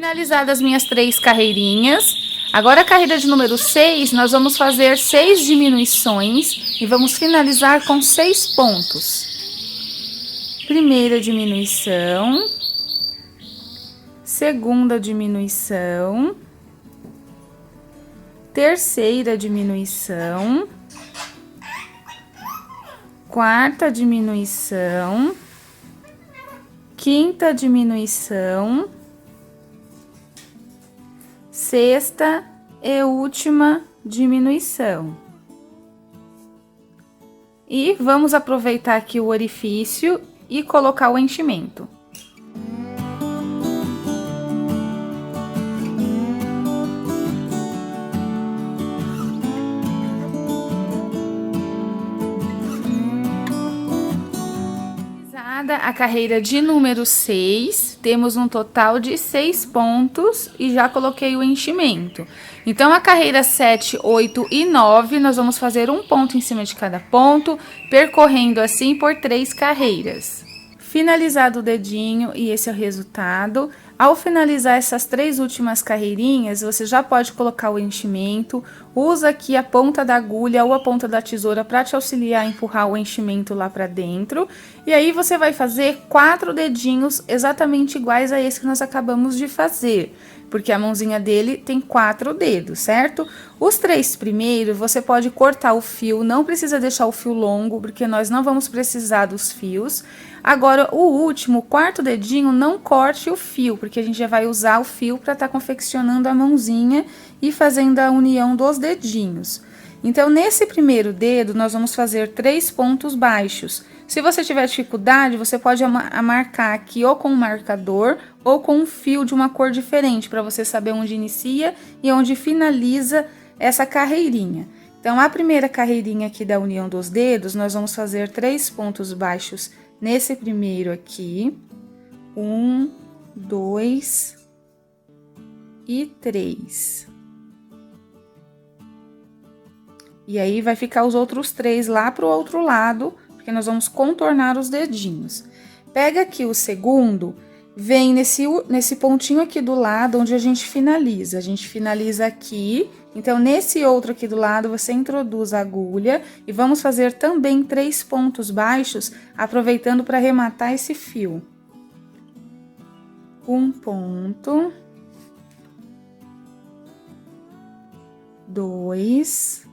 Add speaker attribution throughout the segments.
Speaker 1: Finalizadas as minhas 3 carreirinhas, agora a carreira de número 6, nós vamos fazer 6 diminuições e vamos finalizar com 6 pontos. Primeira diminuição, segunda diminuição, terceira diminuição, quarta diminuição, quinta diminuição, sexta e última diminuição. E vamos aproveitar aqui o orifício e colocar o enchimento. A carreira de número 6, temos um total de 6 pontos e já coloquei o enchimento. Então, a carreira 7, 8 e 9, nós vamos fazer um ponto em cima de cada ponto, percorrendo assim por 3 carreiras. Finalizado o dedinho e esse é o resultado. Ao finalizar essas 3 últimas carreirinhas, você já pode colocar o enchimento. Usa aqui a ponta da agulha ou a ponta da tesoura para te auxiliar a empurrar o enchimento lá para dentro. E aí você vai fazer 4 dedinhos exatamente iguais a esse que nós acabamos de fazer, porque a mãozinha dele tem 4 dedos, certo? Os 3 primeiros você pode cortar o fio, não precisa deixar o fio longo, porque nós não vamos precisar dos fios. Agora, o último, o 4º dedinho, não corte o fio, porque a gente já vai usar o fio para estar confeccionando a mãozinha e fazendo a união dos dedinhos. Então, nesse primeiro dedo, nós vamos fazer 3 pontos baixos. Se você tiver dificuldade, você pode marcar aqui ou com um marcador ou com um fio de uma cor diferente, para você saber onde inicia e onde finaliza essa carreirinha. Então, a primeira carreirinha aqui da união dos dedos, nós vamos fazer 3 pontos baixos nesse primeiro aqui. 1, 2 e 3. E aí, vai ficar os outros 3 lá pro outro lado, porque nós vamos contornar os dedinhos. Pega aqui o segundo, vem nesse pontinho aqui do lado, onde a gente finaliza. A gente finaliza aqui, então, nesse outro aqui do lado, você introduz a agulha e vamos fazer também 3 pontos baixos, aproveitando para arrematar esse fio. 1 ponto. 2.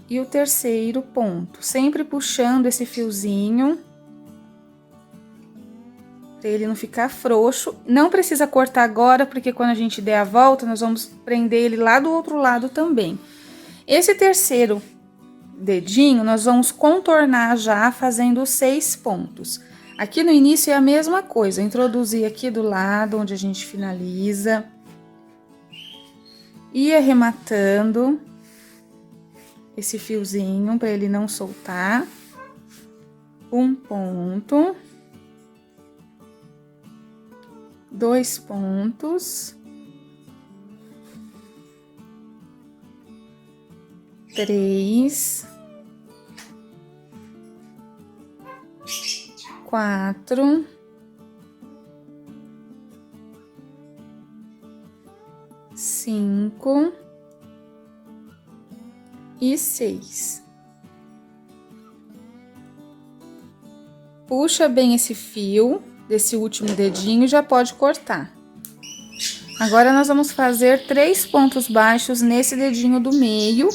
Speaker 1: E o terceiro ponto, sempre puxando esse fiozinho, para ele não ficar frouxo. Não precisa cortar agora, porque quando a gente der a volta, nós vamos prender ele lá do outro lado também. Esse terceiro dedinho, nós vamos contornar já, fazendo os 6 pontos. Aqui no início é a mesma coisa, introduzir aqui do lado, onde a gente finaliza, e arrematando esse fiozinho para ele não soltar. 1 ponto. 2 pontos. 3. 4. 5. E 6. Puxa bem esse fio desse último dedinho e já pode cortar. Agora, nós vamos fazer 3 pontos baixos nesse dedinho do meio,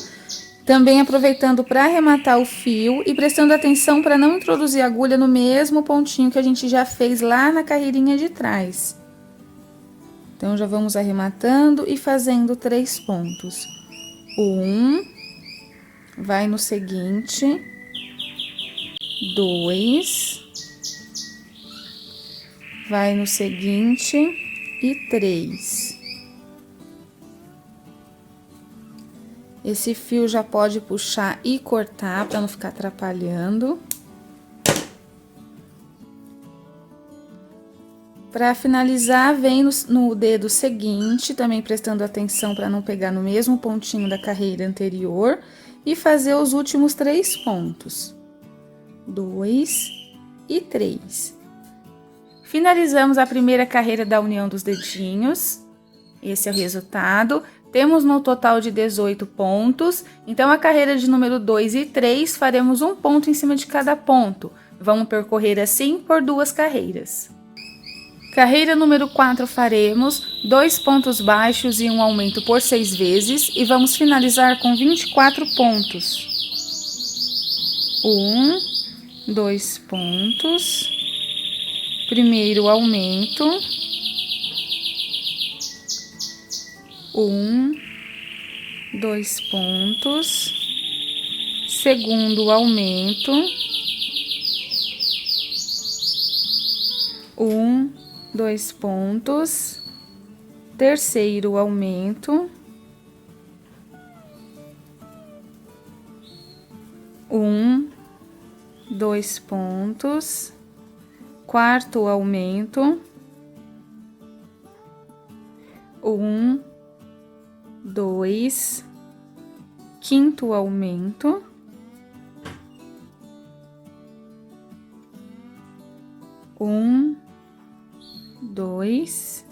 Speaker 1: também aproveitando para arrematar o fio e prestando atenção para não introduzir a agulha no mesmo pontinho que a gente já fez lá na carreirinha de trás. Então, já vamos arrematando e fazendo 3 pontos. 1. Vai no seguinte, 2, vai no seguinte e 3. Esse fio já pode puxar e cortar para não ficar atrapalhando. Para finalizar, vem no dedo seguinte, também prestando atenção para não pegar no mesmo pontinho da carreira anterior, e fazer os últimos 3 pontos. 2 e 3. Finalizamos a primeira carreira da união dos dedinhos. Esse é o resultado. Temos no total de 18 pontos. Então, a carreira de número 2 e 3, faremos um ponto em cima de cada ponto. Vamos percorrer assim por 2 carreiras. Carreira número 4, faremos 2 pontos baixos e um aumento por 6 vezes. E vamos finalizar com 24 pontos. 1, 2 pontos. Primeiro aumento. 1, 2 pontos. Segundo aumento. 1, 2 pontos. Terceiro aumento. 1, 2 pontos. Quarto aumento. 1, 2. Quinto aumento. 1, 2.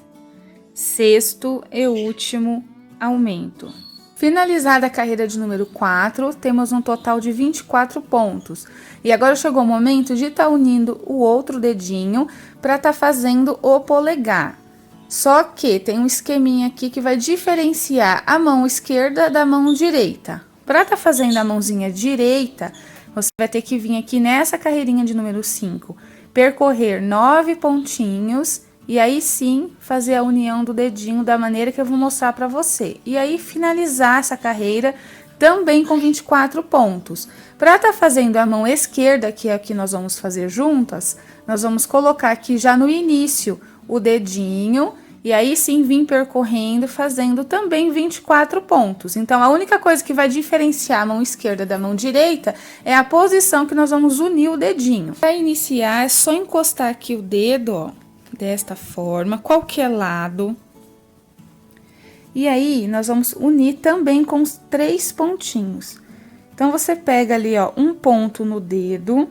Speaker 1: Sexto e último aumento. Finalizada a carreira de número 4, temos um total de 24 pontos. E agora chegou o momento de estar unindo o outro dedinho para estar fazendo o polegar. Só que tem um esqueminha aqui que vai diferenciar a mão esquerda da mão direita. Para estar fazendo a mãozinha direita, você vai ter que vir aqui nessa carreirinha de número 5, percorrer 9 pontinhos. E aí sim, fazer a união do dedinho da maneira que eu vou mostrar para você. E aí, finalizar essa carreira também com 24 pontos. Para estar fazendo a mão esquerda, que é a que nós vamos fazer juntas, nós vamos colocar aqui já no início o dedinho. E aí sim, vir percorrendo, fazendo também 24 pontos. Então, a única coisa que vai diferenciar a mão esquerda da mão direita é a posição que nós vamos unir o dedinho. Para iniciar, é só encostar aqui o dedo, ó. Desta forma, qualquer lado. E aí, nós vamos unir também com os 3 pontinhos. Então, você pega ali, ó, um ponto no dedo.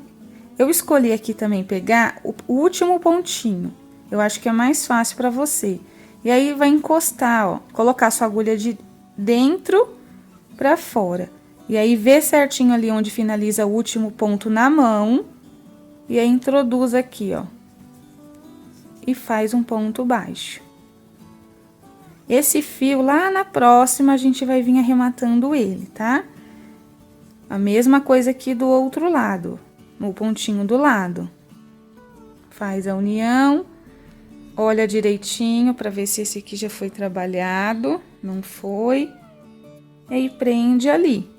Speaker 1: Eu escolhi aqui também pegar o último pontinho. Eu acho que é mais fácil para você. E aí, vai encostar, ó, colocar sua agulha de dentro para fora. E aí, ver certinho ali onde finaliza o último ponto na mão. E aí, introduz aqui, ó. E faz um ponto baixo. Esse fio, lá na próxima, a gente vai vir arrematando ele, tá? A mesma coisa aqui do outro lado, no pontinho do lado. Faz a união, olha direitinho para ver se esse aqui já foi trabalhado, não foi. E aí, prende ali.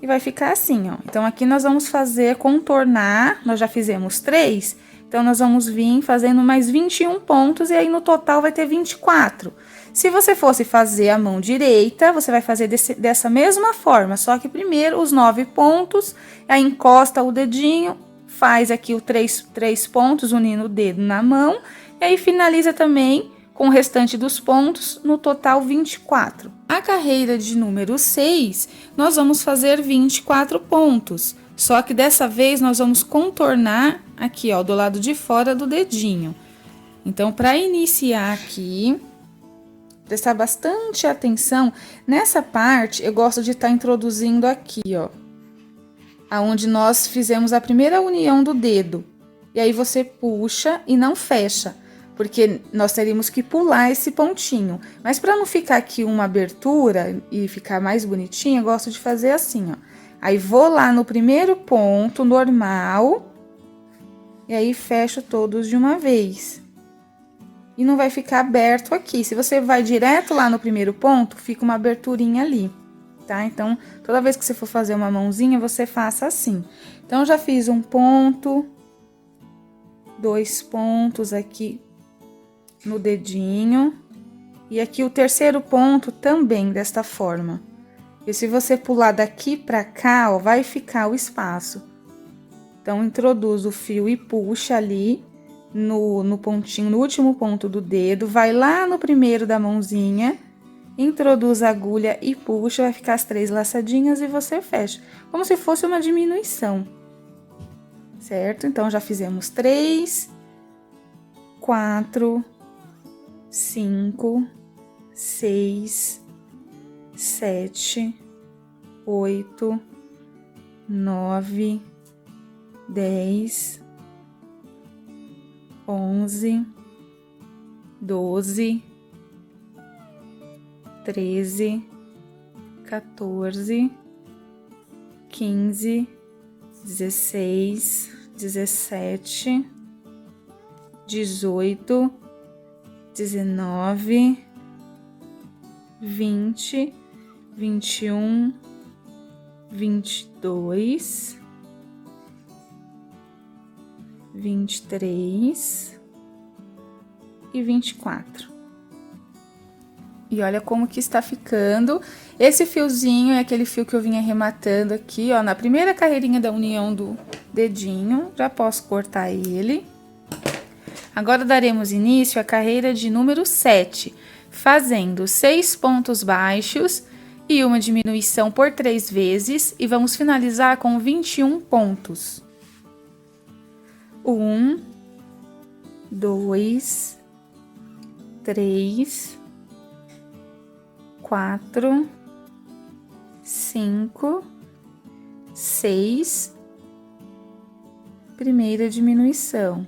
Speaker 1: E vai ficar assim, ó. Então, aqui nós vamos fazer contornar, nós já fizemos 3. Então, nós vamos vir fazendo mais 21 pontos e aí no total vai ter 24. Se você fosse fazer a mão direita, você vai fazer dessa mesma forma, só que primeiro os 9 pontos, aí encosta o dedinho, faz aqui os 3 pontos, unindo o dedo na mão, e aí finaliza também com o restante dos pontos, no total 24. A carreira de número 6, nós vamos fazer 24 pontos. Só que dessa vez nós vamos contornar aqui, ó, do lado de fora do dedinho. Então, para iniciar aqui, prestar bastante atenção. Nessa parte, eu gosto de estar introduzindo aqui, ó. Aonde nós fizemos a primeira união do dedo. E aí, você puxa e não fecha. Porque nós teríamos que pular esse pontinho. Mas para não ficar aqui uma abertura e ficar mais bonitinho, eu gosto de fazer assim, ó. Aí, vou lá no primeiro ponto, normal, e aí fecho todos de uma vez. E não vai ficar aberto aqui. Se você vai direto lá no primeiro ponto, fica uma aberturinha ali, tá? Então, toda vez que você for fazer uma mãozinha, você faça assim. Então, já fiz um ponto, 2 pontos aqui no dedinho. E aqui o terceiro ponto também desta forma. E se você pular daqui pra cá, ó, vai ficar o espaço. Então, introduz o fio e puxa ali no pontinho, no último ponto do dedo. Vai lá no primeiro da mãozinha, introduz a agulha e puxa, vai ficar as 3 laçadinhas e você fecha. Como se fosse uma diminuição. certo? Então, já fizemos 3, 4, 5, 6, 7, 8, 9, 10, 11, 12, 13, 14, 15, 16, 17, 18, 19, 20, 21, 22, 23 e 24. E olha como que está ficando. Esse fiozinho é aquele fio que eu vim arrematando aqui, ó, na primeira carreirinha da união do dedinho. Já posso cortar ele. Agora, daremos início à carreira de número 7, fazendo 6 pontos baixos e uma diminuição por 3 vezes, e vamos finalizar com 21 pontos. 1, 2, 3, 4, 5, 6, primeira diminuição.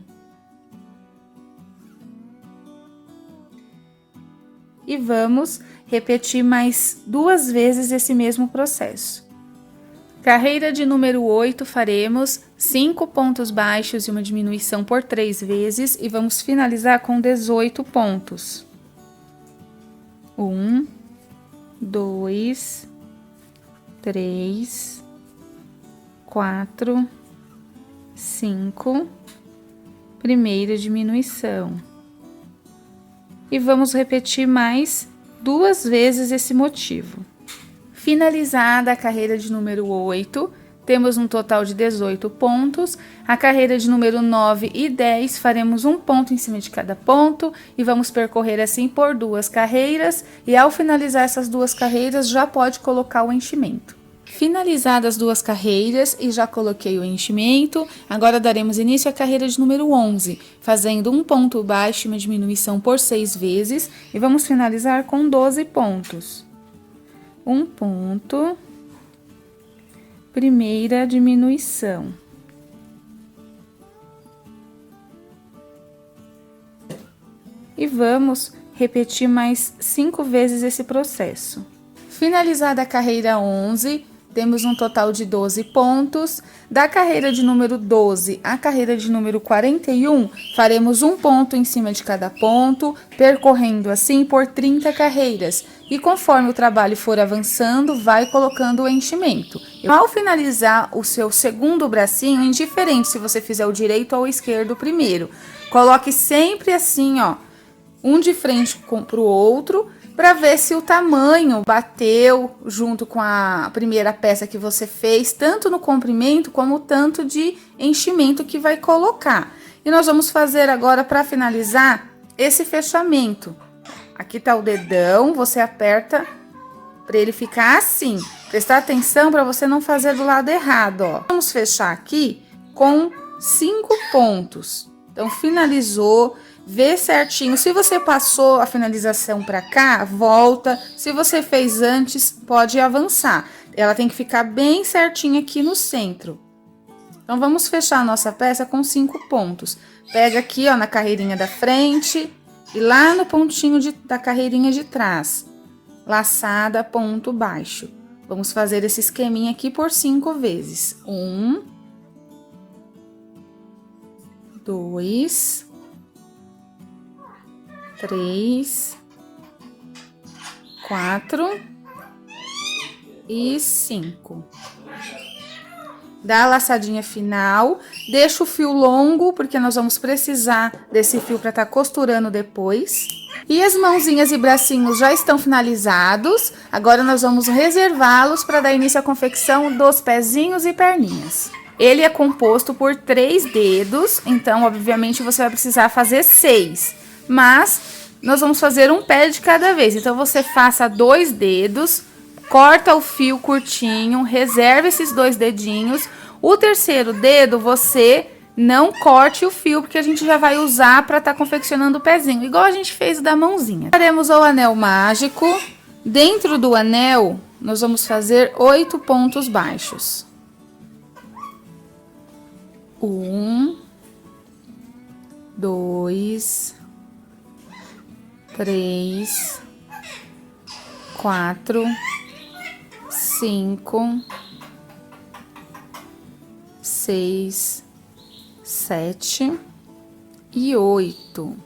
Speaker 1: E vamos repetir mais 2 vezes esse mesmo processo. Carreira de número 8, faremos 5 pontos baixos e uma diminuição por 3 vezes, e vamos finalizar com 18 pontos. 1, 2, 3, 4, 5, primeira diminuição. E vamos repetir mais 2 vezes esse motivo. Finalizada a carreira de número 8, temos um total de 18 pontos. A carreira de número 9 e 10, faremos um ponto em cima de cada ponto e vamos percorrer assim por 2 carreiras. E ao finalizar essas 2 carreiras, já pode colocar o enchimento. Finalizadas as 2 carreiras e já coloquei o enchimento, agora daremos início à carreira de número 11, fazendo um ponto baixo e uma diminuição por 6 vezes, e vamos finalizar com 12 pontos. Um ponto, primeira diminuição. E vamos repetir mais 5 vezes esse processo. Finalizada a carreira 11, temos um total de 12 pontos. Da carreira de número 12 à carreira de número 41, faremos um ponto em cima de cada ponto, percorrendo assim por 30 carreiras. E conforme o trabalho for avançando, vai colocando o enchimento. Ao finalizar o seu segundo bracinho, indiferente se você fizer o direito ou o esquerdo primeiro, coloque sempre assim, ó, um de frente para o outro, para ver se o tamanho bateu junto com a primeira peça que você fez, tanto no comprimento como tanto de enchimento que vai colocar. E nós vamos fazer agora, para finalizar, esse fechamento. Aqui tá o dedão, você aperta para ele ficar assim. Prestar atenção para você não fazer do lado errado, ó. Vamos fechar aqui com 5 pontos. Então, finalizou. Vê certinho, se você passou a finalização para cá, volta. Se você fez antes, pode avançar. Ela tem que ficar bem certinha aqui no centro. Então, vamos fechar a nossa peça com 5 pontos. Pega aqui, ó, na carreirinha da frente e lá no pontinho da carreirinha de trás. Laçada, ponto baixo. Vamos fazer esse esqueminha aqui por 5 vezes. 1, 2, 3, 4 e 5. Dá a laçadinha final, deixa o fio longo, porque nós vamos precisar desse fio para estar costurando depois. E as mãozinhas e bracinhos já estão finalizados, agora nós vamos reservá-los para dar início à confecção dos pezinhos e perninhas. Ele é composto por 3 dedos, então obviamente você vai precisar fazer 6. Mas nós vamos fazer um pé de cada vez. Então, você faça 2 dedos, corta o fio curtinho, reserva esses 2 dedinhos. O terceiro dedo, você não corte o fio, porque a gente já vai usar para estar confeccionando o pezinho, igual a gente fez o da mãozinha. Faremos o anel mágico. Dentro do anel, nós vamos fazer 8 pontos baixos. 1, 2, 3, 4, 5, 6, 7 e 8.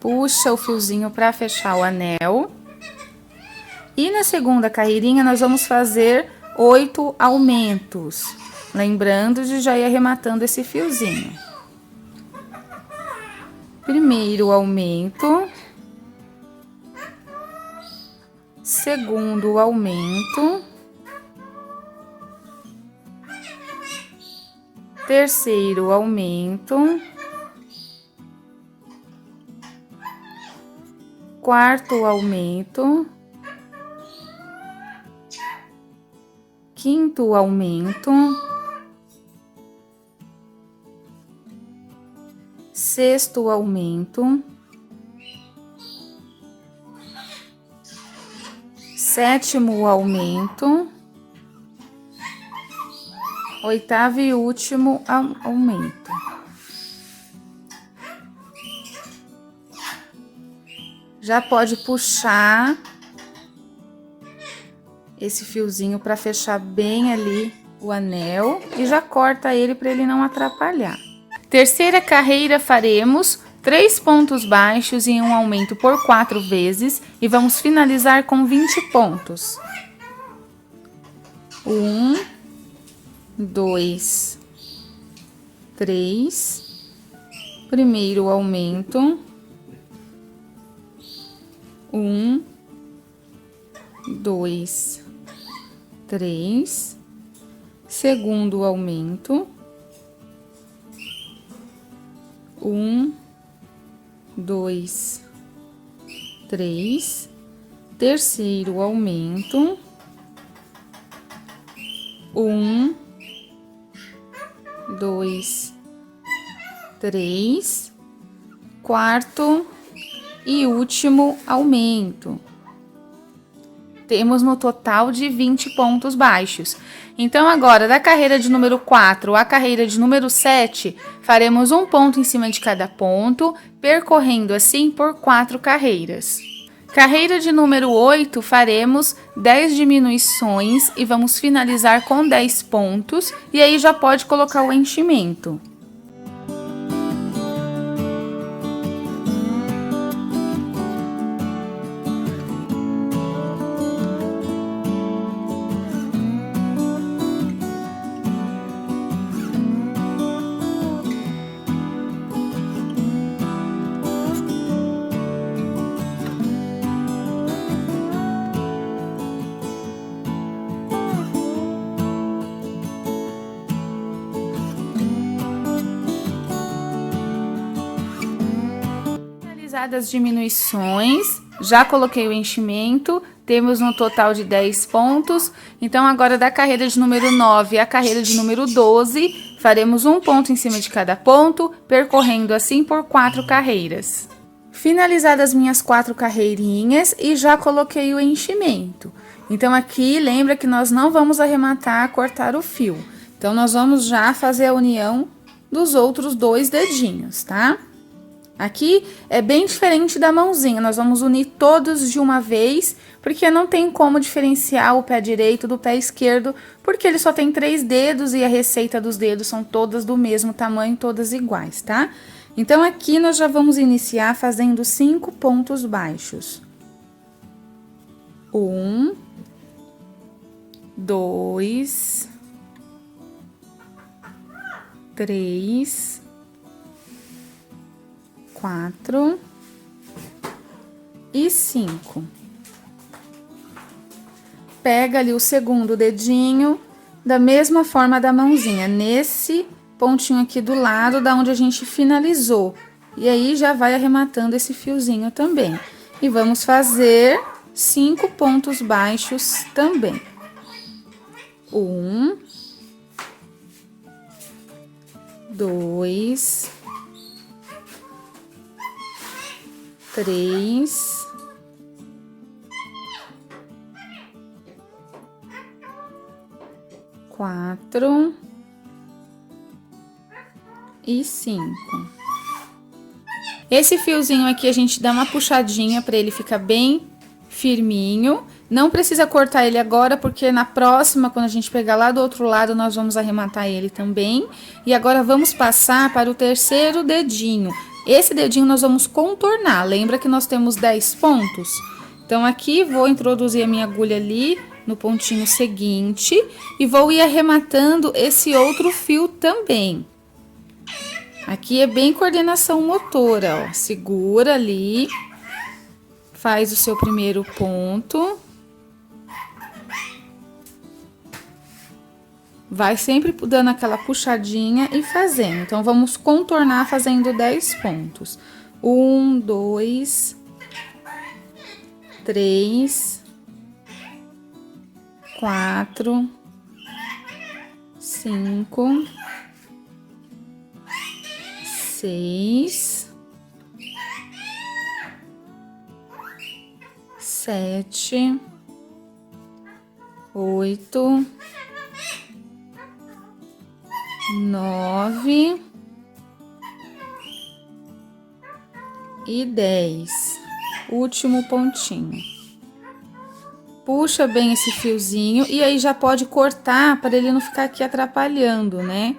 Speaker 1: Puxa o fiozinho para fechar o anel. E na segunda carreirinha, nós vamos fazer 8 aumentos. Lembrando de já ir arrematando esse fiozinho. Primeiro aumento. Segundo aumento. Terceiro aumento. Quarto aumento. Quinto aumento. Sexto aumento. Sétimo aumento. Oitavo e último aumento. Já pode puxar esse fiozinho para fechar bem ali o anel e já corta ele para ele não atrapalhar. Terceira carreira, faremos 3 pontos baixos e um aumento por 4 vezes e vamos finalizar com 20 pontos. 1, 2, 3, primeiro aumento, 1, 2, 3, segundo aumento, 1, 2, 3, terceiro aumento, 1, 2, 3, quarto e último aumento. Temos no total de 20 pontos baixos. Então, agora, da carreira de número 4 à carreira de número 7, faremos um ponto em cima de cada ponto, percorrendo assim por 4 carreiras. Carreira de número 8, faremos 10 diminuições e vamos finalizar com 10 pontos, e aí já pode colocar o enchimento. As diminuições, já coloquei o enchimento, temos um total de 10 pontos. Então, agora da carreira de número 9 à carreira de número 12, faremos um ponto em cima de cada ponto, percorrendo assim por 4 carreiras. Finalizadas minhas 4 carreirinhas e já coloquei o enchimento. Então, aqui, lembra que nós não vamos arrematar, cortar o fio. Então, nós vamos já fazer a união dos outros 2 dedinhos, tá? Aqui é bem diferente da mãozinha, nós vamos unir todos de uma vez, porque não tem como diferenciar o pé direito do pé esquerdo, porque ele só tem 3 dedos e a receita dos dedos são todas do mesmo tamanho, todas iguais, tá? Então, aqui nós já vamos iniciar fazendo 5 pontos baixos. 1, 2, 3, 4 e 5. Pega ali o segundo dedinho, da mesma forma da mãozinha, nesse pontinho aqui do lado da onde a gente finalizou. E aí, já vai arrematando esse fiozinho também. E vamos fazer 5 pontos baixos também. 1, 2, 3, 4 e 5. Esse fiozinho aqui a gente dá uma puxadinha para ele ficar bem firminho. Não precisa cortar ele agora, porque na próxima, quando a gente pegar lá do outro lado, nós vamos arrematar ele também. E agora vamos passar para o terceiro dedinho. Esse dedinho nós vamos contornar. Lembra que nós temos 10 pontos? Então aqui vou introduzir a minha agulha ali no pontinho seguinte e vou ir arrematando esse outro fio também. Aqui é bem coordenação motora, ó. Segura ali, faz o seu primeiro ponto. Vai sempre dando aquela puxadinha e fazendo. Então, vamos contornar fazendo 10 pontos. 1, 2, 3, 4, 5, 6, 7, 8, 9 e 10. Último pontinho. Puxa bem esse fiozinho e aí já pode cortar para ele não ficar aqui atrapalhando, né?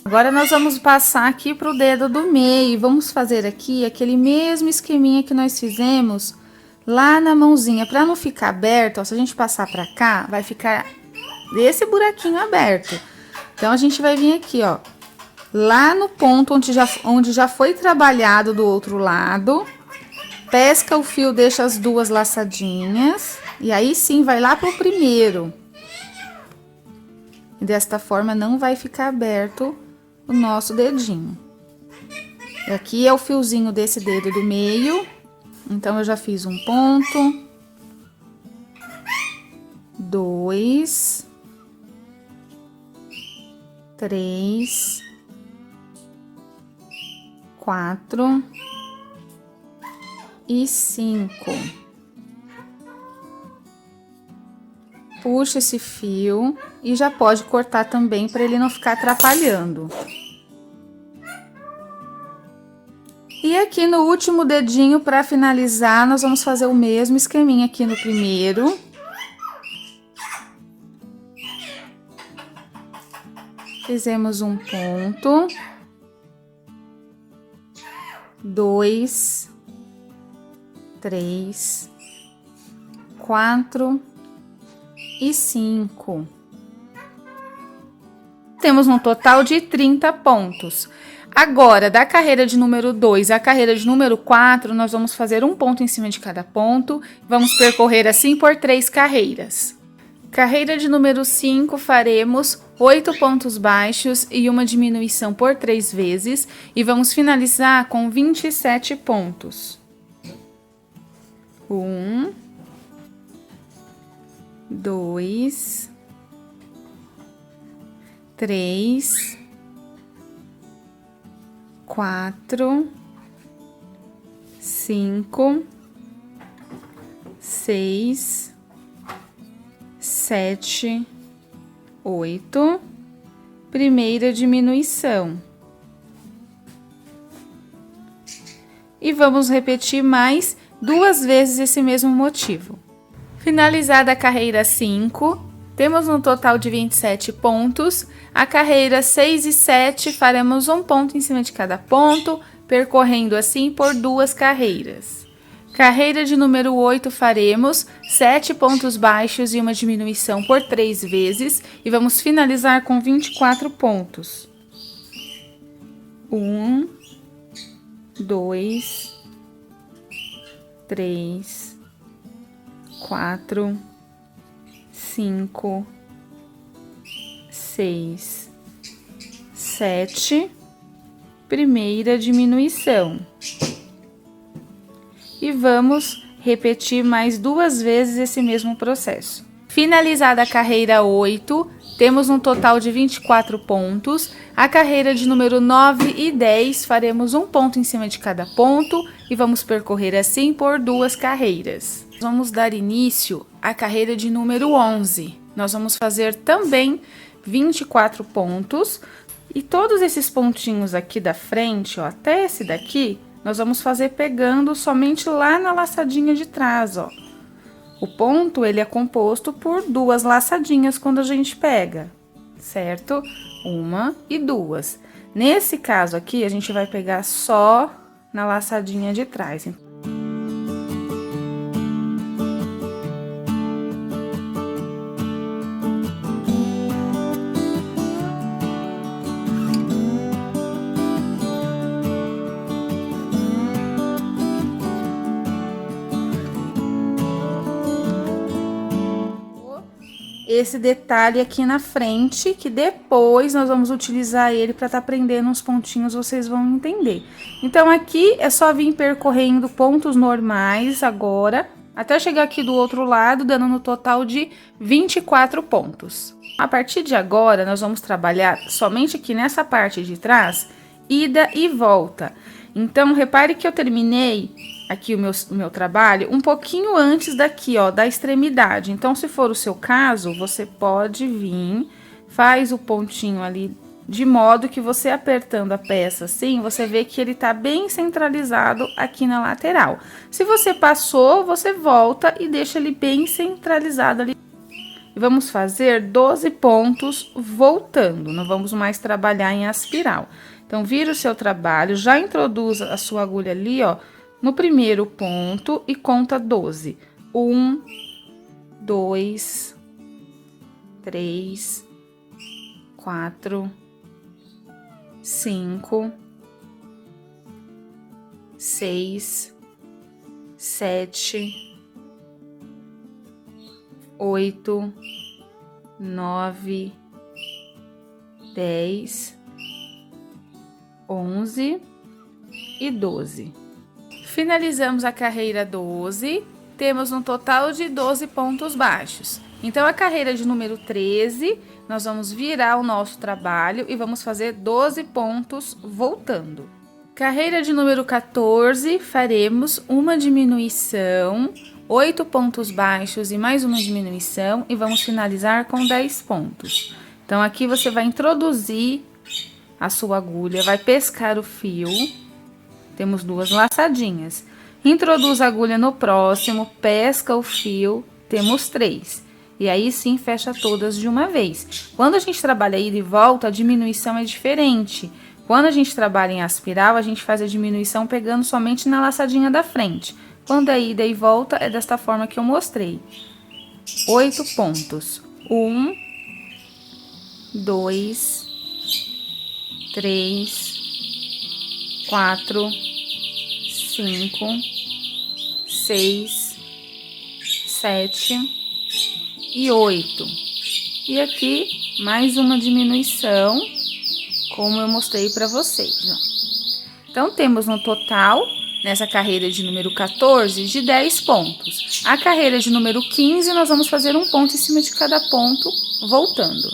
Speaker 1: Agora nós vamos passar aqui pro dedo do meio e vamos fazer aqui aquele mesmo esqueminha que nós fizemos lá na mãozinha, para não ficar aberto, ó, se a gente passar para cá, vai ficar desse buraquinho aberto. Então, a gente vai vir aqui, ó, lá no ponto onde já foi trabalhado do outro lado, pesca o fio, deixa as duas laçadinhas, e aí sim, vai lá pro primeiro. E desta forma, não vai ficar aberto o nosso dedinho. E aqui é o fiozinho desse dedo do meio. Então, eu já fiz um ponto, 2, 3, 4 e 5. Puxa esse fio e já pode cortar também para ele não ficar atrapalhando. E aqui no último dedinho, para finalizar, nós vamos fazer o mesmo esqueminha aqui no primeiro. Fizemos um ponto. 2, 3, 4 e 5. Temos um total de 30 pontos. Agora, da carreira de número 2 à carreira de número 4, nós vamos fazer um ponto em cima de cada ponto. Vamos percorrer assim por 3 carreiras. Carreira de número 5, faremos 8 pontos baixos e uma diminuição por 3 vezes. E vamos finalizar com 27 pontos. 1, 2, 3, 4, 5, 6, 7, 8, primeira diminuição. E vamos repetir mais 2 vezes esse mesmo motivo. Finalizada a carreira 5, temos um total de 27 pontos. A carreira 6 e 7 faremos um ponto em cima de cada ponto, percorrendo assim por 2 carreiras. Carreira de número 8 faremos 7 pontos baixos e uma diminuição por 3 vezes e vamos finalizar com 24 pontos. 1, 2, 3, 4, 5, 6, 7, primeira diminuição. E vamos repetir mais 2 vezes esse mesmo processo. Finalizada a carreira 8, temos um total de 24 pontos. A carreira de número 9 e 10, faremos um ponto em cima de cada ponto e vamos percorrer assim por 2 carreiras. Vamos dar início à carreira de número 11. Nós vamos fazer também 24 pontos. E todos esses pontinhos aqui da frente, ó, até esse daqui, nós vamos fazer pegando somente lá na laçadinha de trás, ó. O ponto, ele é composto por 2 laçadinhas quando a gente pega, certo? 1 e 2. Nesse caso aqui, a gente vai pegar só na laçadinha de trás. Esse detalhe aqui na frente, que depois nós vamos utilizar ele para estar prendendo uns pontinhos, vocês vão entender. Então, aqui é só vir percorrendo pontos normais agora, até chegar aqui do outro lado, dando no total de 24 pontos. A partir de agora, nós vamos trabalhar somente aqui nessa parte de trás, ida e volta. Então, repare que eu terminei aqui o meu trabalho um pouquinho antes daqui, ó, da extremidade. Então, se for o seu caso, você pode vir, faz o pontinho ali, de modo que você apertando a peça assim, você vê que ele tá bem centralizado aqui na lateral. Se você passou, você volta e deixa ele bem centralizado ali. E vamos fazer 12 pontos voltando, não vamos mais trabalhar em espiral. Então, vira o seu trabalho, já introduz a sua agulha ali, ó, no primeiro ponto e conta 12. 1, 2, 3, 4, 5, 6, 7, 8, 9, 10, 11 e 12. Finalizamos a carreira 12, temos um total de 12 pontos baixos. Então, a carreira de número 13, nós vamos virar o nosso trabalho e vamos fazer 12 pontos voltando. Carreira de número 14, faremos uma diminuição, 8 pontos baixos e mais uma diminuição e vamos finalizar com 10 pontos. Então, aqui você vai introduzir a sua agulha, vai pescar o fio. Temos 2 laçadinhas. Introduz a agulha no próximo, pesca o fio, temos 3. E aí sim fecha todas de uma vez. Quando a gente trabalha ida e volta, a diminuição é diferente. Quando a gente trabalha em espiral, a gente faz a diminuição pegando somente na laçadinha da frente. Quando é ida e volta, é desta forma que eu mostrei. 8 pontos. 1, 2, 3, 4, 5, 6, 7 e 8. E aqui, mais uma diminuição, como eu mostrei para vocês, ó. Então, temos no total, nessa carreira de número 14, de 10 pontos. A carreira de número 15, nós vamos fazer um ponto em cima de cada ponto, voltando.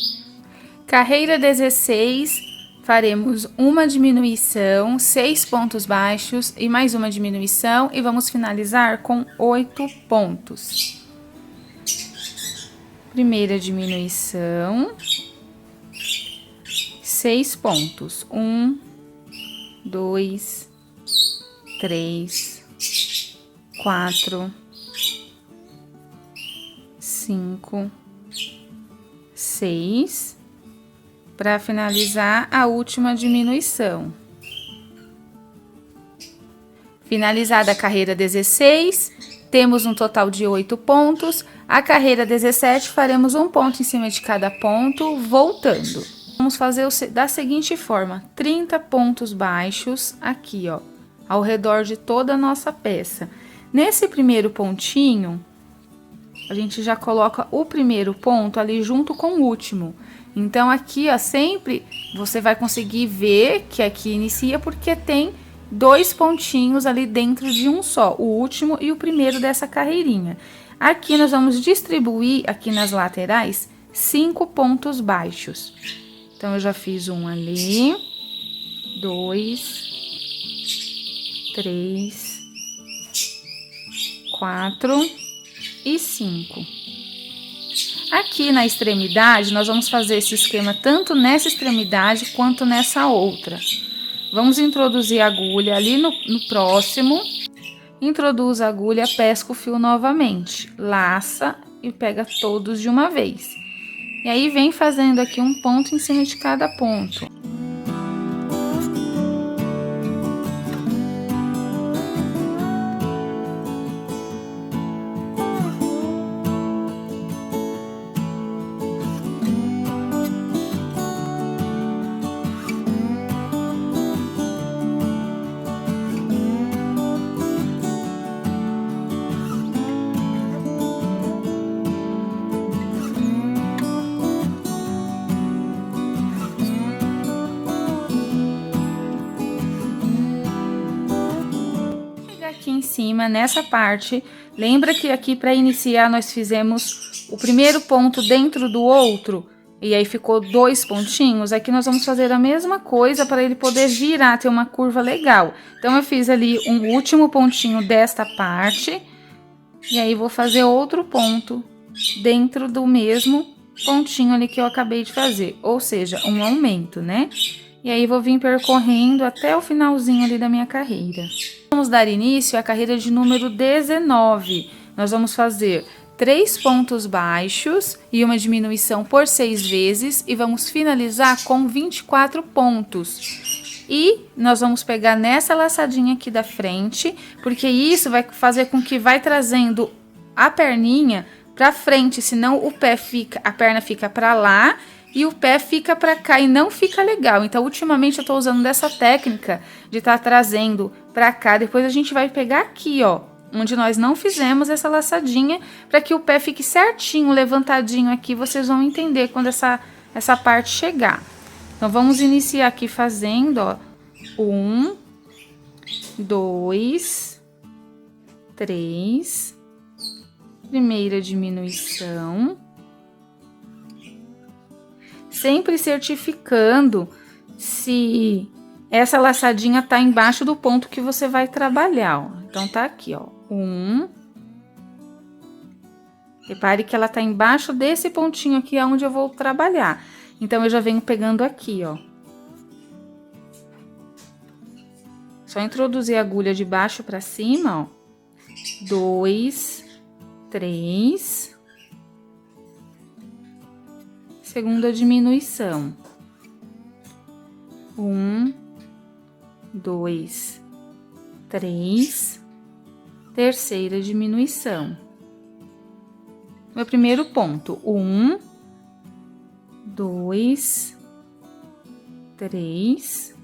Speaker 1: Carreira 16, faremos uma diminuição, 6 pontos baixos e mais uma diminuição e vamos finalizar com 8 pontos. Primeira diminuição, 6 pontos. 1, 2, 3, 4, 5, 6. Para finalizar a última diminuição. Finalizada a carreira 16, temos um total de 8 pontos. A carreira 17, faremos um ponto em cima de cada ponto, voltando. Vamos fazer da seguinte forma, 30 pontos baixos aqui, ó, ao redor de toda a nossa peça. Nesse primeiro pontinho, a gente já coloca o primeiro ponto ali junto com o último. Então, aqui, ó, sempre você vai conseguir ver que aqui inicia porque tem 2 pontinhos ali dentro de um só, o último e o primeiro dessa carreirinha. Aqui nós vamos distribuir, aqui nas laterais, 5 pontos baixos. Então, eu já fiz um ali, 2, 3, 4 e 5. Aqui na extremidade, nós vamos fazer esse esquema tanto nessa extremidade quanto nessa outra. Vamos introduzir a agulha ali no próximo. Introduz a agulha, pesca o fio novamente, laça e pega todos de uma vez. E aí, vem fazendo aqui um ponto em cima de cada ponto. Aqui em cima, nessa parte, lembra que aqui para iniciar nós fizemos o primeiro ponto dentro do outro e aí ficou 2 pontinhos? Aqui nós vamos fazer a mesma coisa para ele poder virar, ter uma curva legal. Então, eu fiz ali um último pontinho desta parte e aí vou fazer outro ponto dentro do mesmo pontinho ali que eu acabei de fazer, ou seja, um aumento, né? E aí, vou vir percorrendo até o finalzinho ali da minha carreira. Vamos dar início à carreira de número 19. Nós vamos fazer 3 pontos baixos e uma diminuição por 6 vezes e vamos finalizar com 24 pontos. E nós vamos pegar nessa laçadinha aqui da frente, porque isso vai fazer com que vai trazendo a perninha para frente, senão a perna fica para lá e o pé fica para cá e não fica legal. Então, ultimamente eu tô usando dessa técnica de estar trazendo para cá. Depois a gente vai pegar aqui, ó, onde nós não fizemos essa laçadinha, para que o pé fique certinho, levantadinho aqui. Vocês vão entender quando essa parte chegar. Então, vamos iniciar aqui fazendo, ó, 1, 2, 3, primeira diminuição. Sempre certificando se essa laçadinha tá embaixo do ponto que você vai trabalhar, ó. Então, tá aqui, ó, 1. Repare que ela tá embaixo desse pontinho aqui, onde eu vou trabalhar. Então, eu já venho pegando aqui, ó. Só introduzir a agulha de baixo pra cima, ó. 2, 3... segunda diminuição, 1, 2, 3, terceira diminuição. Meu primeiro ponto, 1, 2, 3,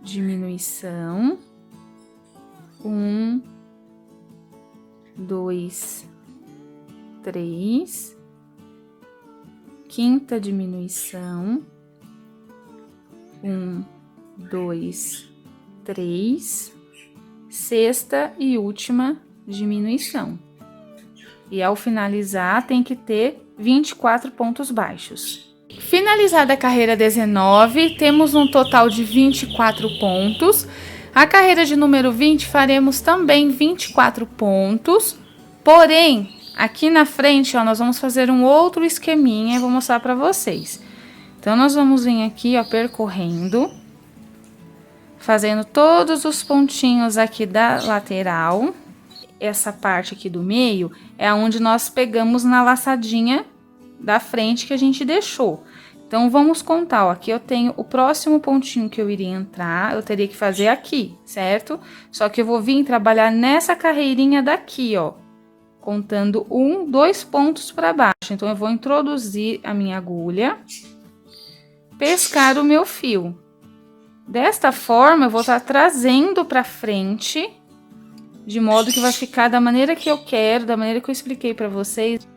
Speaker 1: diminuição, 1, 2, 3, quinta diminuição, 1, 2, 3, sexta e última diminuição. E ao finalizar, tem que ter 24 pontos baixos. Finalizada a carreira 19, temos um total de 24 pontos. A carreira de número 20, faremos também 24 pontos, porém, aqui na frente, ó, nós vamos fazer um outro esqueminha e vou mostrar para vocês. Então, nós vamos vir aqui, ó, percorrendo, fazendo todos os pontinhos aqui da lateral. Essa parte aqui do meio é onde nós pegamos na laçadinha da frente que a gente deixou. Então, vamos contar, ó, aqui eu tenho o próximo pontinho que eu iria entrar, eu teria que fazer aqui, certo? Só que eu vou vir trabalhar nessa carreirinha daqui, ó, contando 1, 2 pontos para baixo. Então, eu vou introduzir a minha agulha, pescar o meu fio. Desta forma, eu vou estar trazendo para frente, de modo que vai ficar da maneira que eu quero, da maneira que eu expliquei para vocês.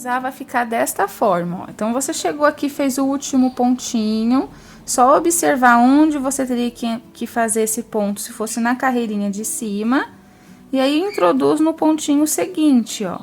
Speaker 1: finalizar, vai ficar desta forma, ó. Então, você chegou aqui, fez o último pontinho, só observar onde você teria que fazer esse ponto, se fosse na carreirinha de cima, e aí introduz no pontinho seguinte, ó.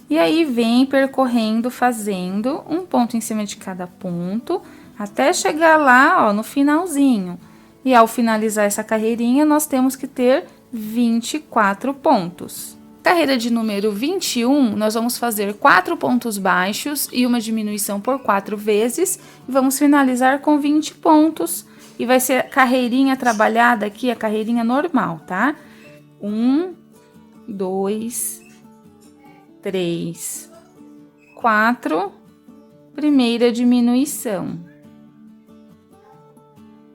Speaker 1: E aí, vem percorrendo, fazendo um ponto em cima de cada ponto, até chegar lá, ó, no finalzinho. E ao finalizar essa carreirinha, nós temos que ter 24 pontos. Carreira de número 21, nós vamos fazer 4 pontos baixos e uma diminuição por 4 vezes. E vamos finalizar com 20 pontos. E vai ser a carreirinha trabalhada aqui, a carreirinha normal, tá? 1, 2, 3, 4, primeira diminuição.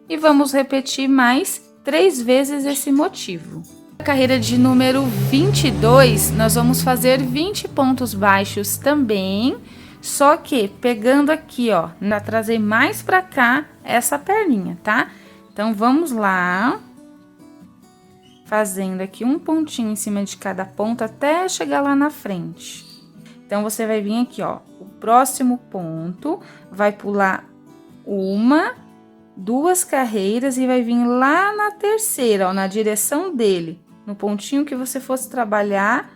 Speaker 1: E vamos repetir mais 3 vezes esse motivo. Na carreira de número 22, nós vamos fazer 20 pontos baixos também, só que pegando aqui, ó, trazer mais pra cá essa perninha, tá? Então, vamos lá, fazendo aqui um pontinho em cima de cada ponto até chegar lá na frente. Então, você vai vir aqui, ó, o próximo ponto, vai pular 1, 2 carreiras e vai vir lá na terceira, ó, na direção dele, no pontinho que você fosse trabalhar,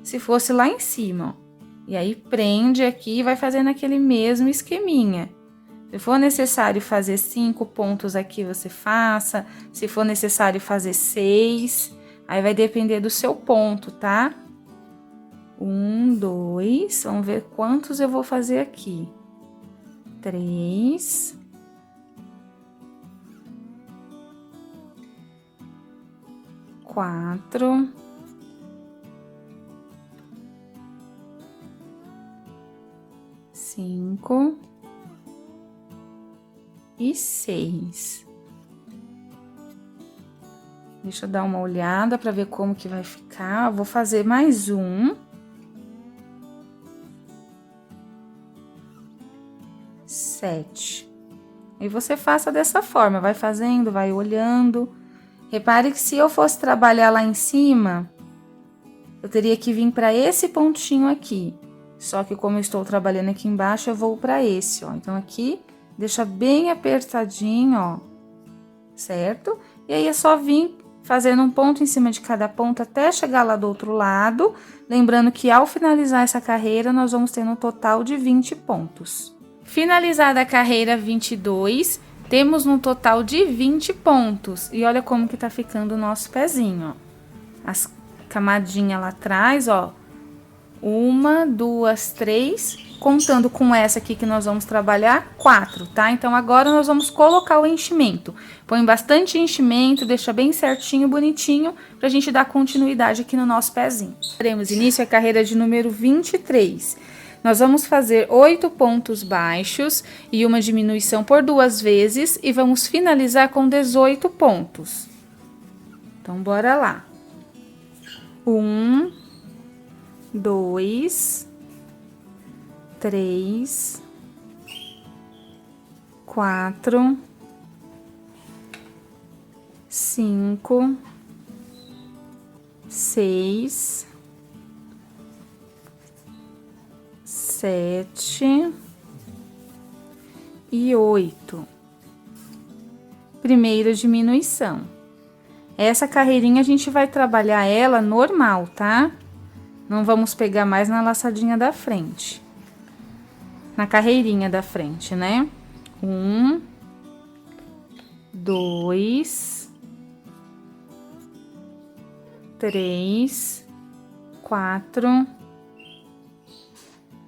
Speaker 1: se fosse lá em cima, ó. E aí, prende aqui e vai fazendo aquele mesmo esqueminha. Se for necessário fazer 5 pontos aqui, você faça. Se for necessário fazer 6, aí vai depender do seu ponto, tá? 1, 2, vamos ver quantos eu vou fazer aqui. 3... 4, 5 e 6. Deixa eu dar uma olhada para ver como que vai ficar. Eu vou fazer mais um. 7. E você faça dessa forma, vai fazendo, vai olhando. Repare que se eu fosse trabalhar lá em cima, eu teria que vir para esse pontinho aqui. Só que como eu estou trabalhando aqui embaixo, eu vou para esse, ó. Então, aqui, deixa bem apertadinho, ó, certo? E aí, é só vir fazendo um ponto em cima de cada ponto até chegar lá do outro lado. Lembrando que ao finalizar essa carreira, nós vamos ter um total de 20 pontos. Finalizada a carreira 22... temos um total de 20 pontos. E olha como que tá ficando o nosso pezinho, ó. As camadinhas lá atrás, ó. 1, 2, 3. Contando com essa aqui que nós vamos trabalhar, 4, tá? Então, agora nós vamos colocar o enchimento. Põe bastante enchimento, deixa bem certinho, bonitinho, pra gente dar continuidade aqui no nosso pezinho. Daremos início à carreira de número 23. Nós vamos fazer 8 pontos baixos e uma diminuição por 2 vezes e vamos finalizar com 18 pontos. Então, bora lá. 1, 2, 3, 4, 5, 6, 7 e 8. Primeira diminuição. Essa carreirinha a gente vai trabalhar ela normal, tá? Não vamos pegar mais na laçadinha da frente. Na carreirinha da frente, né? 1, 2, 3, 4,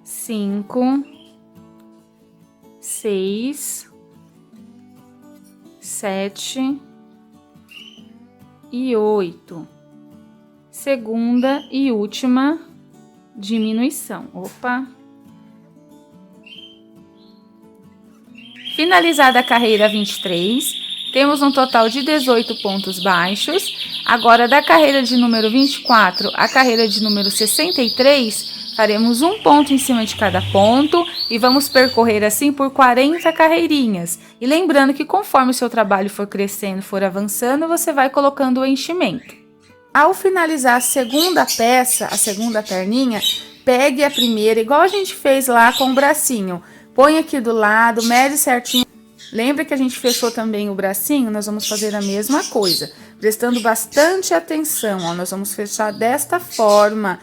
Speaker 1: 5, 6, 7 e 8. Segunda e última diminuição. Opa! Finalizada a carreira 23, temos um total de 18 pontos baixos. Agora, da carreira de número 24 à carreira de número 63, faremos um ponto em cima de cada ponto e vamos percorrer assim por 40 carreirinhas. E lembrando que conforme o seu trabalho for crescendo, for avançando, você vai colocando o enchimento. Ao finalizar a segunda peça, a segunda perninha, pegue a primeira, igual a gente fez lá com o bracinho. Põe aqui do lado, mede certinho. Lembra que a gente fechou também o bracinho? Nós vamos fazer a mesma coisa, prestando bastante atenção, ó. Nós vamos fechar desta forma,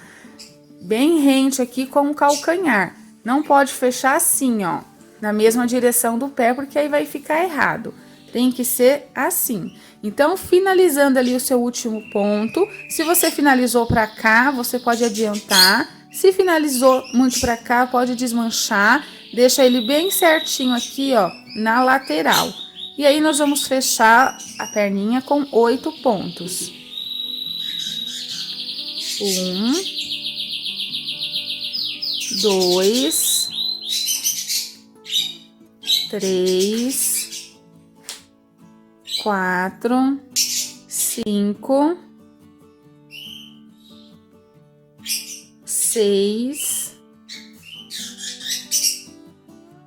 Speaker 1: bem rente aqui com o calcanhar. Não pode fechar assim, ó, na mesma direção do pé, porque aí vai ficar errado. Tem que ser assim. Então, finalizando ali o seu último ponto, se você finalizou pra cá, você pode adiantar. Se finalizou muito pra cá, pode desmanchar. Deixa ele bem certinho aqui, ó, na lateral. E aí, nós vamos fechar a perninha com 8 pontos. 1, 2, 3, 4, 5, 6,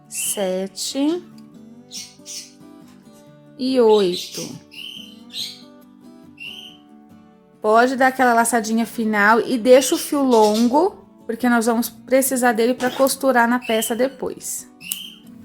Speaker 1: 7 e 8. Pode dar aquela laçadinha final e deixa o fio longo, porque nós vamos precisar dele para costurar na peça depois.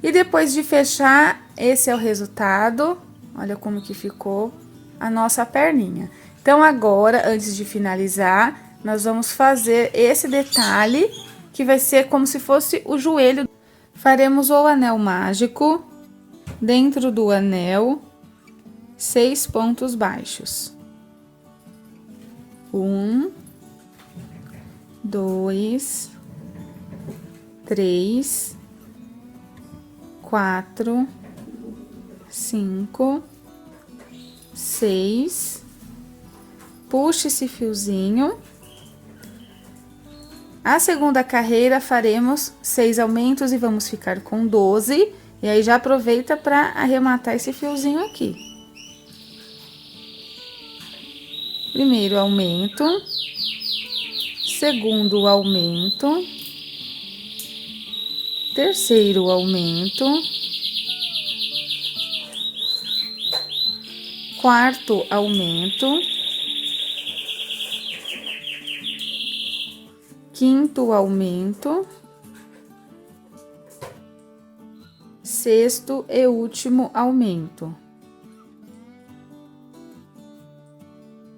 Speaker 1: E depois de fechar, esse é o resultado. Olha como que ficou a nossa perninha. Então, agora, antes de finalizar, nós vamos fazer esse detalhe, que vai ser como se fosse o joelho. Faremos o anel mágico, dentro do anel, 6 pontos baixos. 1, 2, 3, 4, 5, 6. Puxe esse fiozinho. A segunda carreira faremos 6 aumentos e vamos ficar com 12. E aí já aproveita para arrematar esse fiozinho aqui. Primeiro aumento, segundo aumento, terceiro aumento, quarto aumento, quinto aumento, sexto e último aumento.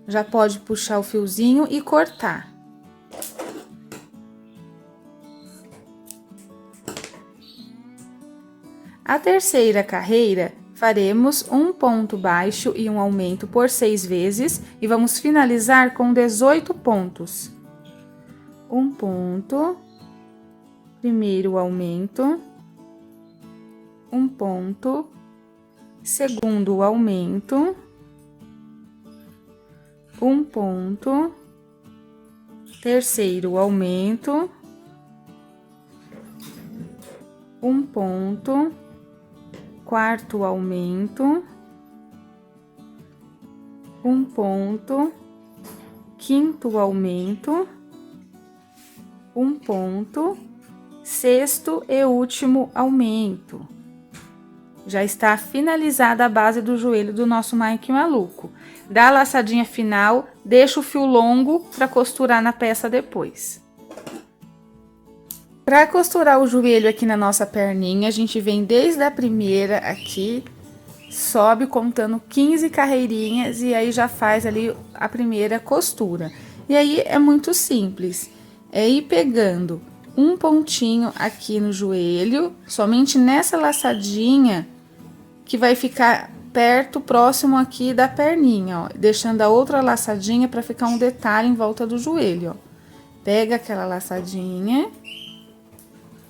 Speaker 1: Já pode puxar o fiozinho e cortar. A terceira carreira, faremos um ponto baixo e um aumento por 6 vezes e vamos finalizar com 18 pontos. Um ponto, primeiro aumento, um ponto, segundo aumento, um ponto, terceiro aumento, um ponto, quarto aumento, um ponto, quinto aumento, um ponto, sexto e último aumento. Já está finalizada a base do joelho do nosso Mike maluco. Dá a laçadinha final, deixa o fio longo para costurar na peça depois. Para costurar o joelho aqui na nossa perninha, a gente vem desde a primeira aqui, sobe contando 15 carreirinhas e aí já faz ali a primeira costura. E aí é muito simples, é ir pegando um pontinho aqui no joelho, somente nessa laçadinha que vai ficar perto, próximo aqui da perninha, ó, deixando a outra laçadinha para ficar um detalhe em volta do joelho, ó. Pega aquela laçadinha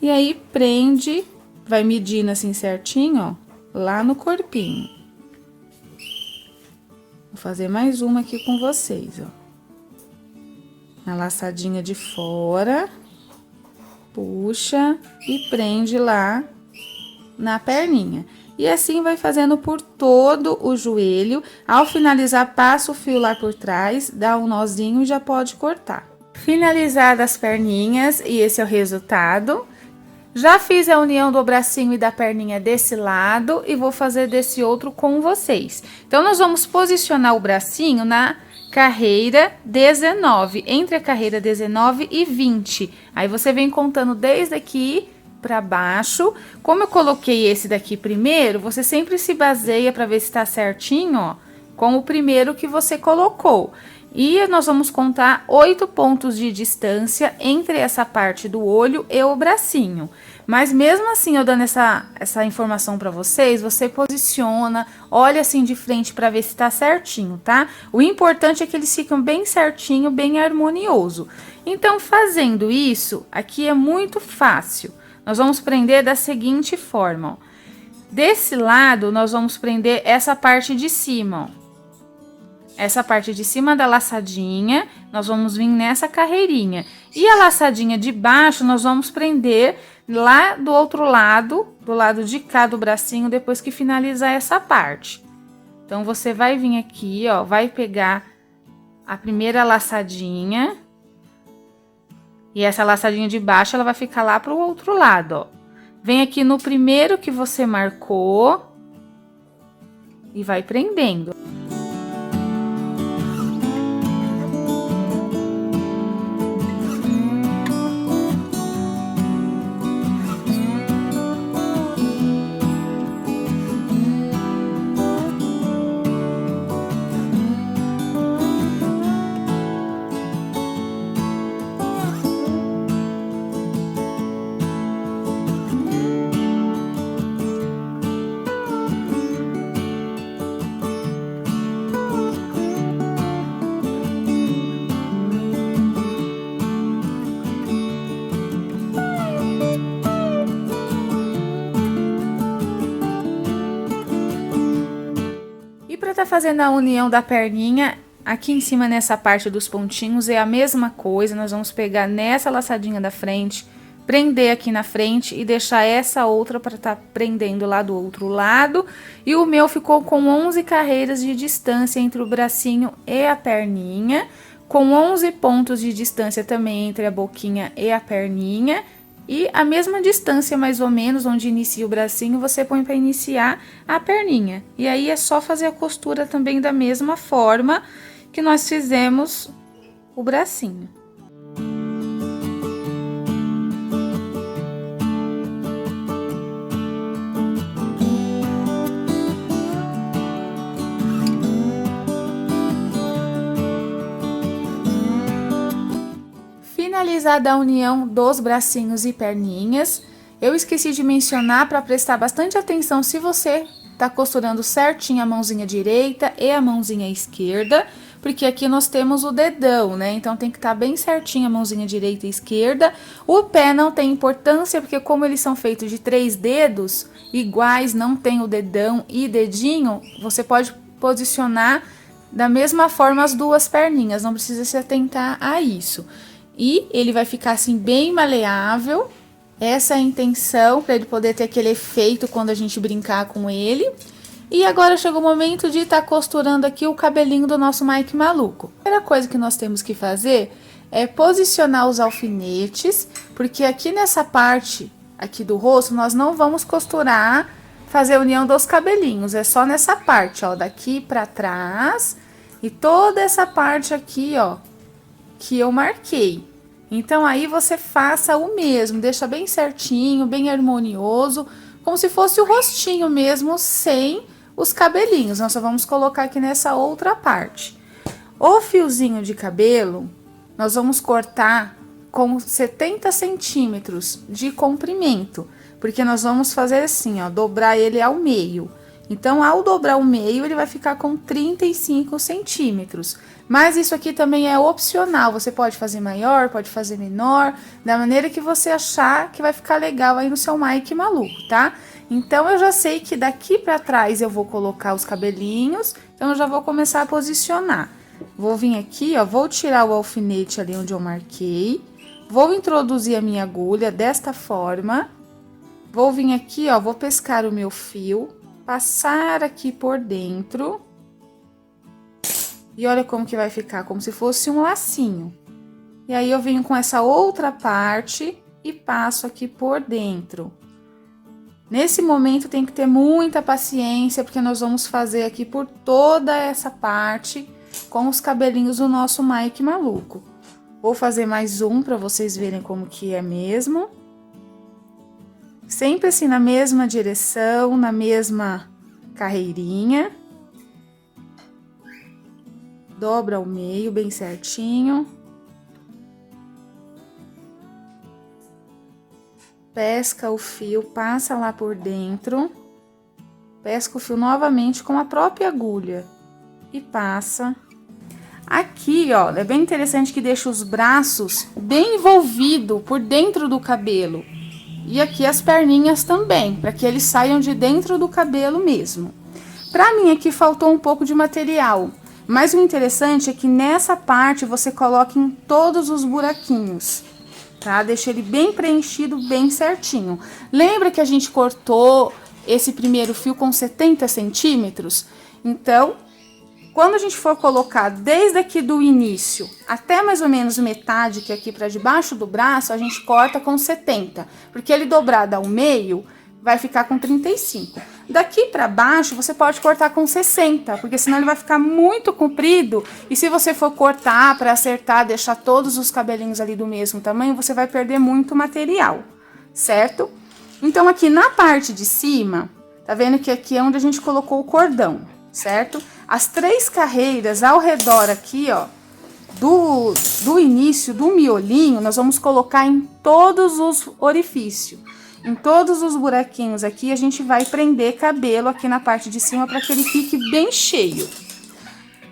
Speaker 1: e aí prende, vai medindo assim certinho, ó, lá no corpinho. Vou fazer mais uma aqui com vocês, ó. Na laçadinha de fora, puxa e prende lá na perninha. E assim vai fazendo por todo o joelho. Ao finalizar, passa o fio lá por trás, dá um nozinho e já pode cortar. Finalizadas as perninhas, e esse é o resultado. Já fiz a união do bracinho e da perninha desse lado e vou fazer desse outro com vocês. Então, nós vamos posicionar o bracinho na carreira 19, entre a carreira 19 e 20. Aí você vem contando desde aqui para baixo. Como eu coloquei esse daqui primeiro, você sempre se baseia para ver se tá certinho, ó, com o primeiro que você colocou. E nós vamos contar 8 pontos de distância entre essa parte do olho e o bracinho. Mas mesmo assim, eu dando essa informação para vocês, você posiciona, olha assim de frente para ver se tá certinho, tá? O importante é que eles ficam bem certinho, bem harmonioso. Então, fazendo isso, aqui é muito fácil. Nós vamos prender da seguinte forma, ó. Desse lado, nós vamos prender essa parte de cima, ó. Essa parte de cima da laçadinha, nós vamos vir nessa carreirinha. E a laçadinha de baixo, nós vamos prender lá do outro lado, do lado de cá do bracinho, depois que finalizar essa parte. Então, você vai vir aqui, ó, vai pegar a primeira laçadinha. E essa laçadinha de baixo, ela vai ficar lá pro outro lado, ó. Vem aqui no primeiro que você marcou e vai prendendo. Tá fazendo a união da perninha, aqui em cima nessa parte dos pontinhos é a mesma coisa, nós vamos pegar nessa laçadinha da frente, prender aqui na frente e deixar essa outra para tá prendendo lá do outro lado. E o meu ficou com 11 carreiras de distância entre o bracinho e a perninha, com 11 pontos de distância também entre a boquinha e a perninha. E a mesma distância, mais ou menos, onde inicia o bracinho, você põe para iniciar a perninha. E aí é só fazer a costura também da mesma forma que nós fizemos o bracinho. Finalizada a união dos bracinhos e perninhas, eu esqueci de mencionar para prestar bastante atenção se você tá costurando certinho a mãozinha direita e a mãozinha esquerda, porque aqui nós temos o dedão, né? Então tem que estar bem certinho a mãozinha direita e esquerda. O pé não tem importância, porque como eles são feitos de 3 dedos iguais, não tem o dedão e dedinho, você pode posicionar da mesma forma as duas perninhas, não precisa se atentar a isso. E ele vai ficar assim bem maleável, essa é a intenção, para ele poder ter aquele efeito quando a gente brincar com ele. E agora chegou o momento de estar costurando aqui o cabelinho do nosso Mike maluco. A primeira coisa que nós temos que fazer é posicionar os alfinetes, porque aqui nessa parte aqui do rosto nós não vamos costurar, fazer a união dos cabelinhos, é só nessa parte, ó, daqui para trás e toda essa parte aqui, ó, que eu marquei. Então aí você faça o mesmo, deixa bem certinho, bem harmonioso, como se fosse o rostinho mesmo, sem os cabelinhos. Nós só vamos colocar aqui nessa outra parte. O fiozinho de cabelo, nós vamos cortar com 70 centímetros de comprimento, porque nós vamos fazer assim, ó, dobrar ele ao meio. Então, ao dobrar o meio, ele vai ficar com 35 centímetros. Mas isso aqui também é opcional, você pode fazer maior, pode fazer menor, da maneira que você achar que vai ficar legal aí no seu Mike maluco, tá? Então, eu já sei que daqui pra trás eu vou colocar os cabelinhos, então eu já vou começar a posicionar. Vou vir aqui, ó, vou tirar o alfinete ali onde eu marquei, vou introduzir a minha agulha desta forma, vou vir aqui, ó, vou pescar o meu fio, passar aqui por dentro. E olha como que vai ficar, como se fosse um lacinho. E aí, eu venho com essa outra parte e passo aqui por dentro. Nesse momento, tem que ter muita paciência, porque nós vamos fazer aqui por toda essa parte com os cabelinhos do nosso Mike maluco. Vou fazer mais um para vocês verem como que é mesmo. Sempre assim na mesma direção, na mesma carreirinha. Dobra ao meio bem certinho. Pesca o fio, passa lá por dentro. Pesca o fio novamente com a própria agulha e passa. Aqui, ó, é bem interessante que deixa os braços bem envolvidos por dentro do cabelo. E aqui as perninhas também, para que eles saiam de dentro do cabelo mesmo. Pra mim aqui faltou um pouco de material, mas o interessante é que nessa parte você coloca em todos os buraquinhos. Tá? Deixa ele bem preenchido, bem certinho. Lembra que a gente cortou esse primeiro fio com 70 centímetros? Então, quando a gente for colocar desde aqui do início até mais ou menos metade, que é aqui para debaixo do braço, a gente corta com 70. Porque ele dobrado ao meio, vai ficar com 35. Daqui para baixo, você pode cortar com 60, porque senão ele vai ficar muito comprido. E se você for cortar para acertar, deixar todos os cabelinhos ali do mesmo tamanho, você vai perder muito material, certo? Então, aqui na parte de cima, tá vendo que aqui é onde a gente colocou o cordão, certo? As 3 carreiras ao redor aqui, ó, do início do miolinho, nós vamos colocar em todos os orifícios. Em todos os buraquinhos aqui, a gente vai prender cabelo aqui na parte de cima para que ele fique bem cheio.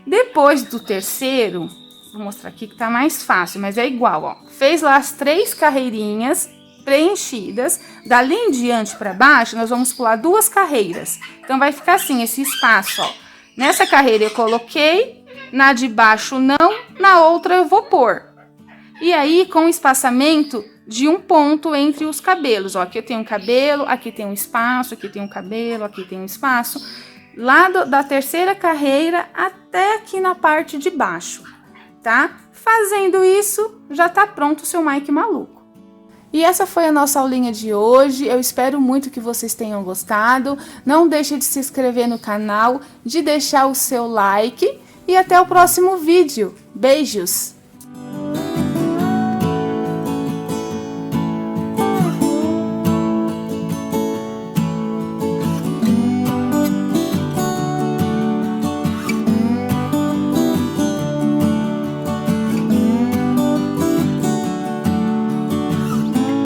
Speaker 1: Depois do terceiro, vou mostrar aqui que tá mais fácil, mas é igual, ó. Fez lá as 3 carreirinhas preenchidas, dali em diante para baixo, nós vamos pular 2 carreiras. Então, vai ficar assim, esse espaço, ó. Nessa carreira eu coloquei, na de baixo não, na outra eu vou pôr. E aí, com o espaçamento de um ponto entre os cabelos, ó, aqui eu tenho um cabelo, aqui tem um espaço, aqui tem um cabelo, aqui tem um espaço, lá da terceira carreira até aqui na parte de baixo, tá? Fazendo isso, já tá pronto o seu Mike maluco. E essa foi a nossa aulinha de hoje, eu espero muito que vocês tenham gostado, não deixe de se inscrever no canal, de deixar o seu like e até o próximo vídeo. Beijos!